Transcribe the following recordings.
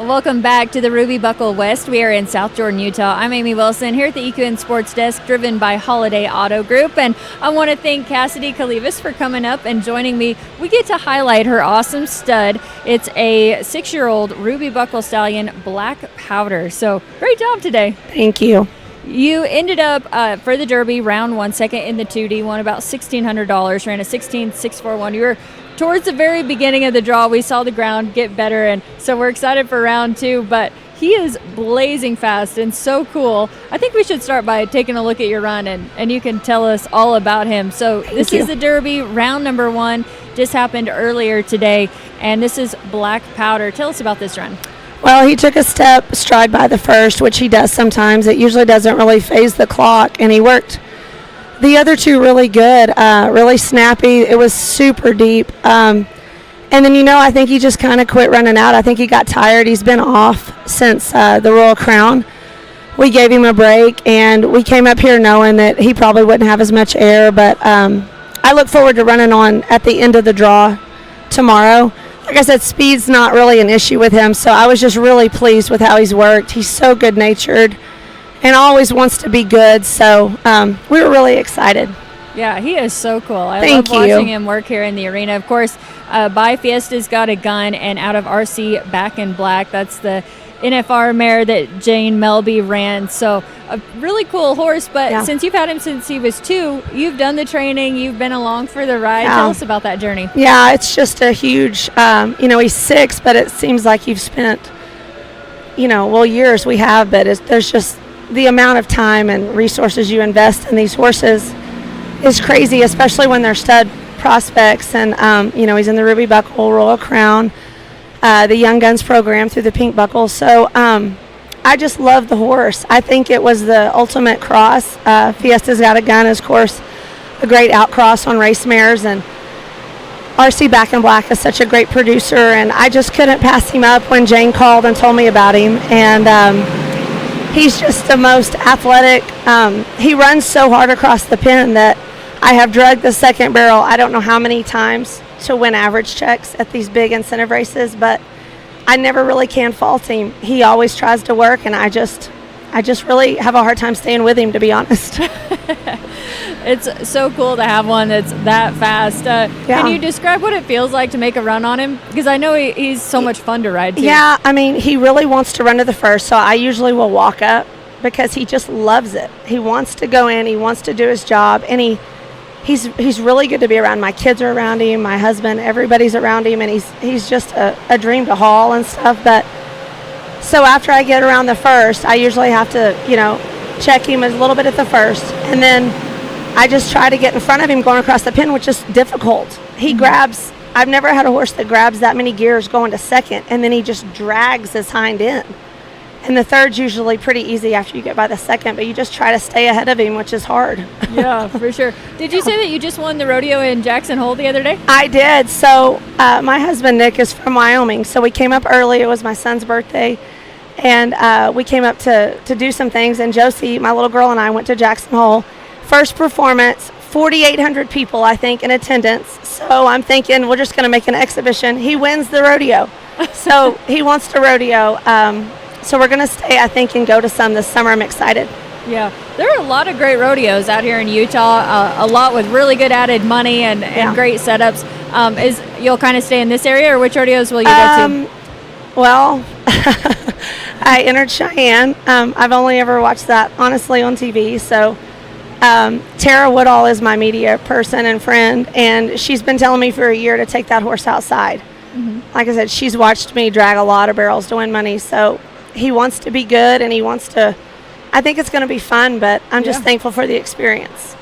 Welcome back to the Ruby Buckle West. We are in South Jordan, Utah. I'm Amy Wilson here at the EQN Sports Desk, driven by Holiday Auto Group. And I want to thank Cassidy Kalivas for coming up and joining me. We get to highlight her awesome stud. It's a 6-year-old Ruby Buckle Stallion, Black Powder. So great job today. Thank you. You ended up for the Derby, round 1, second in the 2D, won about $1,600, ran a 16.641. You were towards the very beginning of the draw. We saw the ground get better, and so we're excited for round 2, but he is blazing fast and so cool. I think we should start by taking a look at your run, and you can tell us all about him. So this is the Derby, round number 1, just happened earlier today, and this is Black Powder. Tell us about this run. Well, he took a step stride by the first, which he does sometimes. It usually doesn't really phase the clock, and he worked the other two really good, really snappy. It was super deep. And then, I think he just kind of quit running out. I think he got tired. He's been off since the Royal Crown. We gave him a break, and we came up here knowing that he probably wouldn't have as much air. But I look forward to running on at the end of the draw tomorrow. Like I said, speed's not really an issue with him, so I was just really pleased with how he's worked. He's so good-natured and always wants to be good, so we were really excited. Yeah, he is so cool. I love watching him work here in the arena. Of course, by Fiesta's Got a Gun and out of RC Back in Black. That's the NFR mare that Jane Melby ran. So a really cool horse, but since you've had him since he was 2, you've done the training, you've been along for the ride. Tell us about that journey. Yeah, it's just a huge, he's 6, but it seems like you've spent, years we have, but there's just the amount of time and resources you invest in these horses is crazy, especially when they're stud prospects. And, he's in the Ruby Buckle, Royal Crown, the Young Guns program through the Pink Buckle. So I just love the horse. I think it was the ultimate cross. Fiesta's Got a Gun is, of course, a great outcross on race mares. And RC Back in Black is such a great producer. And I just couldn't pass him up when Jane called and told me about him. And he's just the most athletic. He runs so hard across the pen that I have drugged the second barrel I don't know how many times to win average checks at these big incentive races, but I never really can fault him. He always tries to work, and I just really have a hard time staying with him, to be honest. It's so cool to have one that's that fast. Can you describe what it feels like to make a run on him? Because I know he's so much fun to ride, too. Yeah, he really wants to run to the first, so I usually will walk up because he just loves it. He wants to go in, he wants to do his job, and he's really good to be around. My kids are around him, my husband, everybody's around him, and he's just a dream to haul and stuff. But so after I get around the first, I usually have to, check him a little bit at the first, and then I just try to get in front of him going across the pen, which is difficult. He grabs, I've never had a horse that grabs that many gears going to second, and then he just drags his hind end. And the third's usually pretty easy after you get by the second, but you just try to stay ahead of him, which is hard. Yeah, for sure. Did you say that you just won the rodeo in Jackson Hole the other day? I did. So my husband, Nick, is from Wyoming, so we came up early. It was my son's birthday, and we came up to do some things, and Josie, my little girl, and I went to Jackson Hole. First performance, 4,800 people, I think, in attendance. So I'm thinking we're just going to make an exhibition. He wins the rodeo. So he wants to rodeo. So we're going to stay, I think, and go to some this summer. I'm excited. Yeah, there are a lot of great rodeos out here in Utah, a lot with really good added money and great setups. You'll kind of stay in this area, or which rodeos will you go to? Well, I entered Cheyenne. I've only ever watched that, honestly, on TV. So Tara Woodall is my media person and friend, and she's been telling me for a year to take that horse outside. Mm-hmm. Like I said, she's watched me drag a lot of barrels to win money. So he wants to be good, and he wants to. I think it's going to be fun, but I'm just thankful for the experience.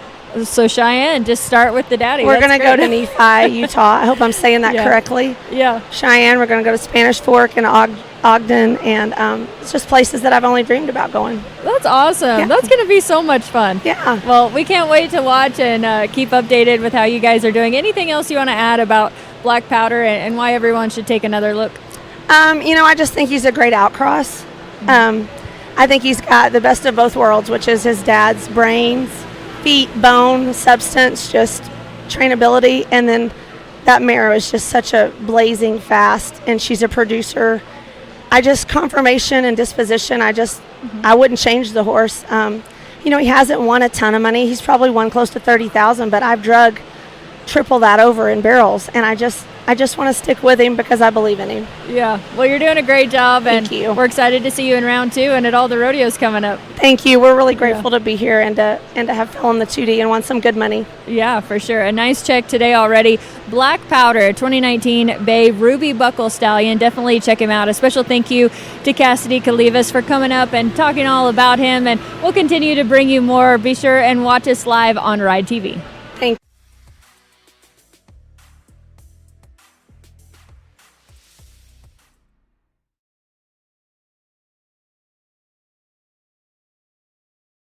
So Cheyenne, just start with the daddy. We're going to go to Nephi, Utah. I hope I'm saying that correctly. Yeah. Cheyenne, we're going to go to Spanish Fork and Ogden, and it's just places that I've only dreamed about going. That's awesome. Yeah. That's going to be so much fun. Yeah. Well, we can't wait to watch and keep updated with how you guys are doing. Anything else you want to add about Black Powder and why everyone should take another look? I just think he's a great outcross. I think he's got the best of both worlds, which is his dad's brains, feet, bone, substance, just trainability, and then that mare is just such a blazing fast, and she's a producer. just confirmation and disposition. I wouldn't change the horse. You know, he hasn't won a ton of money. He's probably won close to 30,000, but I've drug triple that over in barrels, and I just want to stick with him because I believe in him. Yeah. Well, you're doing a great job, and Thank you. We're excited to see you in round 2 and at all the rodeos coming up. Thank you. We're really grateful to be here and to have fell in the 2D and won some good money. Yeah, for sure. A nice check today already. Black Powder, 2019 Bay Ruby Buckle Stallion. Definitely check him out. A special thank you to Cassidy Kalivas for coming up and talking all about him, and we'll continue to bring you more. Be sure and watch us live on Ride TV.